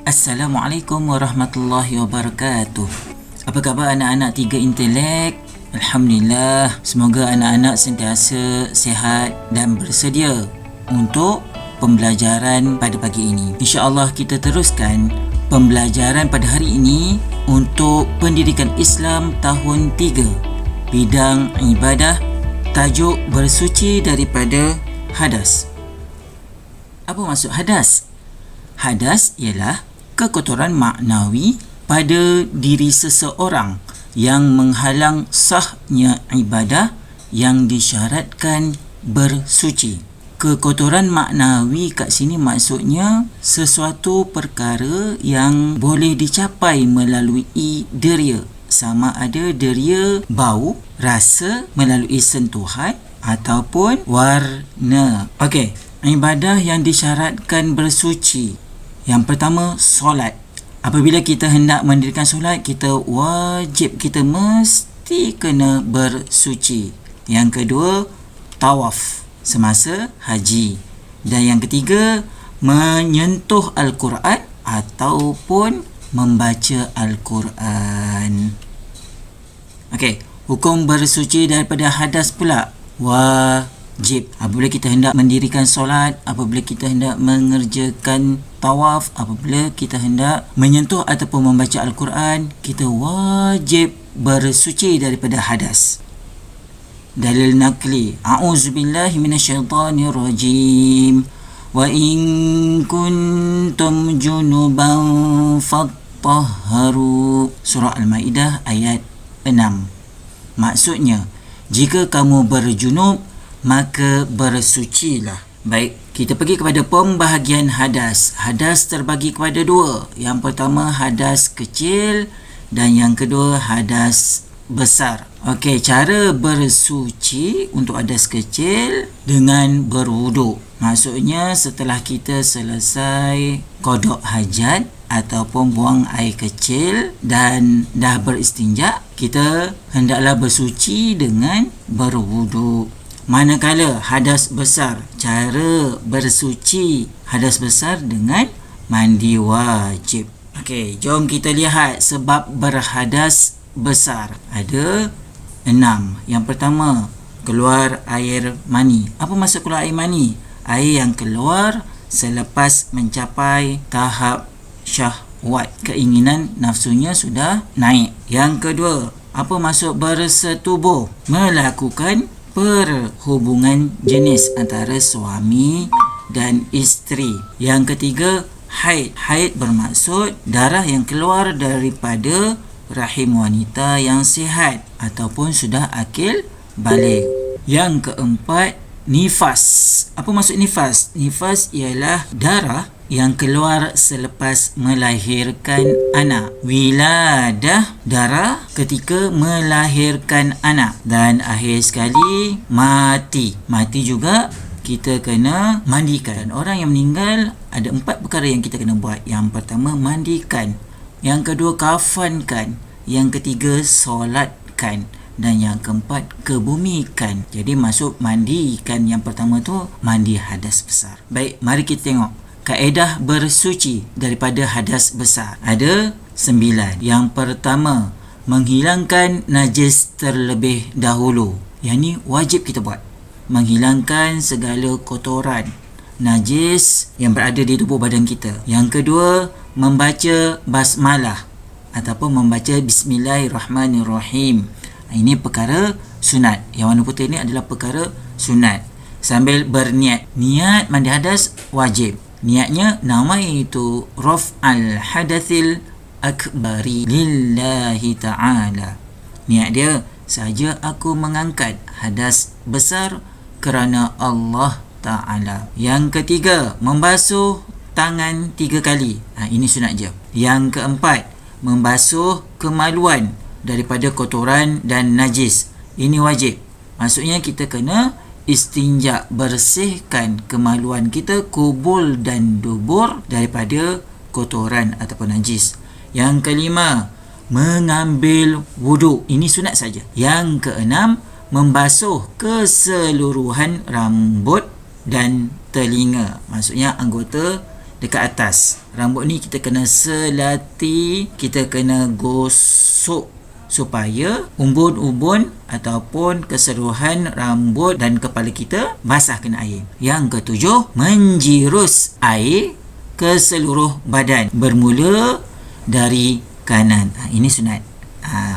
Assalamualaikum warahmatullahi wabarakatuh. Apa khabar anak-anak 3 Intelek? Alhamdulillah, semoga anak-anak sentiasa sihat dan bersedia untuk pembelajaran pada pagi ini. InsyaAllah kita teruskan pembelajaran pada hari ini untuk pendidikan Islam tahun 3, bidang ibadah, tajuk bersuci daripada hadas. Apa maksud hadas? Hadas ialah kekotoran maknawi pada diri seseorang yang menghalang sahnya ibadah yang disyaratkan bersuci. Kekotoran maknawi kat sini maksudnya sesuatu perkara yang boleh dicapai melalui deria, sama ada deria bau, rasa, melalui sentuhan ataupun warna. Okey, ibadah yang disyaratkan bersuci. Yang pertama, solat. Apabila kita hendak mendirikan solat, kita mesti kena bersuci. Yang kedua, tawaf semasa haji. Dan yang ketiga, menyentuh Al-Quran ataupun membaca Al-Quran. Okey, hukum bersuci daripada hadas pula wajib. Apabila kita hendak mendirikan solat, apabila kita hendak mengerjakan tawaf, apabila kita hendak menyentuh ataupun membaca Al-Quran, kita wajib bersuci daripada hadas. Dalil naqli, a'udzubillahi minasyaitanirrajim, wa in kuntum junuban fattahharu. Surah Al-Maidah ayat 6. Maksudnya, jika kamu berjunub, maka bersucilah. Baik, kita pergi kepada pembahagian hadas. Hadas terbagi kepada dua. Yang pertama, hadas kecil, dan yang kedua, hadas besar. Okey, cara bersuci untuk hadas kecil dengan berwuduk. Maksudnya setelah kita selesai qada hajat ataupun buang air kecil dan dah beristinja, kita hendaklah bersuci dengan berwuduk. Manakala hadas besar, cara bersuci hadas besar dengan mandi wajib. Okey, jom kita lihat sebab berhadas besar. Ada 6. Yang pertama, keluar air mani. Apa maksud keluar air mani? Air yang keluar selepas mencapai tahap syahwat, keinginan nafsunya sudah naik. Yang kedua, apa maksud bersetubuh? Melakukan perhubungan jenis antara suami dan isteri. Yang ketiga, haid. Haid bermaksud darah yang keluar daripada rahim wanita yang sihat ataupun sudah akil baligh. Yang keempat, nifas. Apa maksud nifas? Nifas ialah darah yang keluar selepas melahirkan anak. Wiladah, darah ketika melahirkan anak. Dan akhir sekali, mati. Mati juga kita kena mandikan. Orang yang meninggal, ada 4 perkara yang kita kena buat. Yang pertama, mandikan. Yang kedua, kafankan. Yang ketiga, solatkan. Dan yang keempat, kebumikan. Jadi masuk mandikan yang pertama tu, mandi hadas besar. Baik, mari kita tengok kaedah bersuci daripada hadas besar. Ada 9. Yang pertama, menghilangkan najis terlebih dahulu. Yang ni wajib kita buat. Menghilangkan segala kotoran, najis yang berada di tubuh badan kita. Yang kedua, membaca basmalah ataupun membaca bismillahirrahmanirrahim. Ini perkara sunat. Yang warna putih ni adalah perkara sunat. Sambil berniat. Niat mandi hadas wajib. Niatnya nawaitu raf'al hadathil akbari lillahi ta'ala. Niat dia, saja aku mengangkat hadas besar kerana Allah Ta'ala. Yang ketiga, membasuh tangan 3 kali. Ini sunat je. Yang keempat, membasuh kemaluan daripada kotoran dan najis. Ini wajib. Maksudnya kita kena istinja, bersihkan kemaluan kita, kubul dan dubur daripada kotoran ataupun najis. Yang kelima, mengambil wuduk. Ini sunat saja. Yang keenam, membasuh keseluruhan rambut dan telinga. Maksudnya anggota dekat atas. Rambut ni kita kena selati, kita kena gosok supaya umbun-umbun ataupun keseluruhan rambut dan kepala kita basah kena air. Yang ketujuh, menjirus air ke seluruh badan bermula dari kanan. Ini sunat.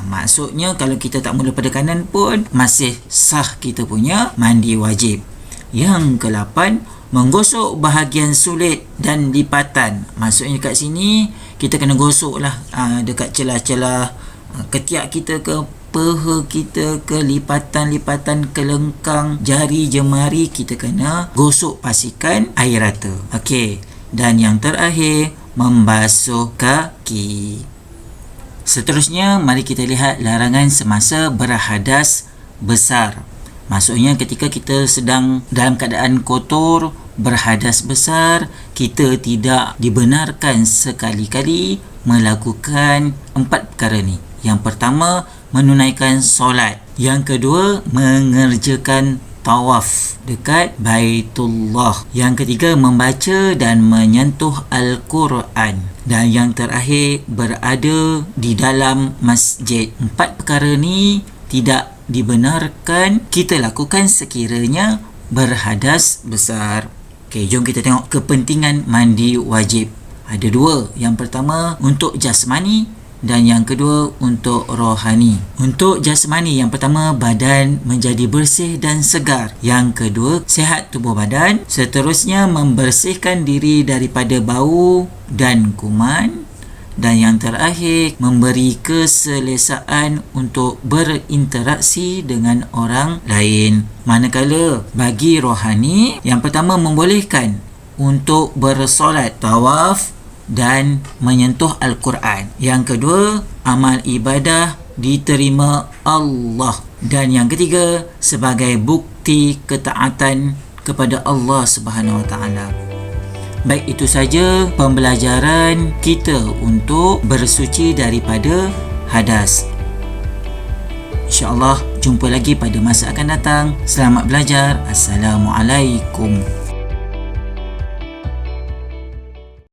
Maksudnya kalau kita tak mula pada kanan pun masih sah kita punya mandi wajib. Yang ke-8, menggosok bahagian sulit dan lipatan. Maksudnya dekat sini kita kena gosok lah dekat celah-celah ketiak kita ke, peha kita ke, lipatan-lipatan kelengkang jari jemari, kita kena gosok pastikan air rata. Okey, dan yang terakhir, membasuh kaki. Seterusnya, mari kita lihat larangan semasa berhadas besar. Maksudnya ketika kita sedang dalam keadaan kotor, berhadas besar, kita tidak dibenarkan sekali-kali melakukan 4 perkara ni. Yang pertama, menunaikan solat. Yang kedua, mengerjakan tawaf dekat Baitullah. Yang ketiga, membaca dan menyentuh Al-Quran. Dan yang terakhir, berada di dalam masjid. 4 perkara ni tidak dibenarkan kita lakukan sekiranya berhadas besar. Okey, jom kita tengok kepentingan mandi wajib. Ada 2. Yang pertama, untuk jasmani dan yang kedua untuk rohani. Untuk jasmani, yang pertama, badan menjadi bersih dan segar. Yang kedua, sihat tubuh badan. Seterusnya, membersihkan diri daripada bau dan kuman. Dan yang terakhir, memberi keselesaan untuk berinteraksi dengan orang lain. Manakala bagi rohani, yang pertama, membolehkan untuk bersolat, tawaf dan menyentuh Al-Quran. Yang kedua, amal ibadah diterima Allah. Dan yang ketiga, sebagai bukti ketaatan kepada Allah Subhanahu Wa Taala. Baik, itu saja pembelajaran kita untuk bersuci daripada hadas. InsyaAllah jumpa lagi pada masa akan datang. Selamat belajar. Assalamualaikum.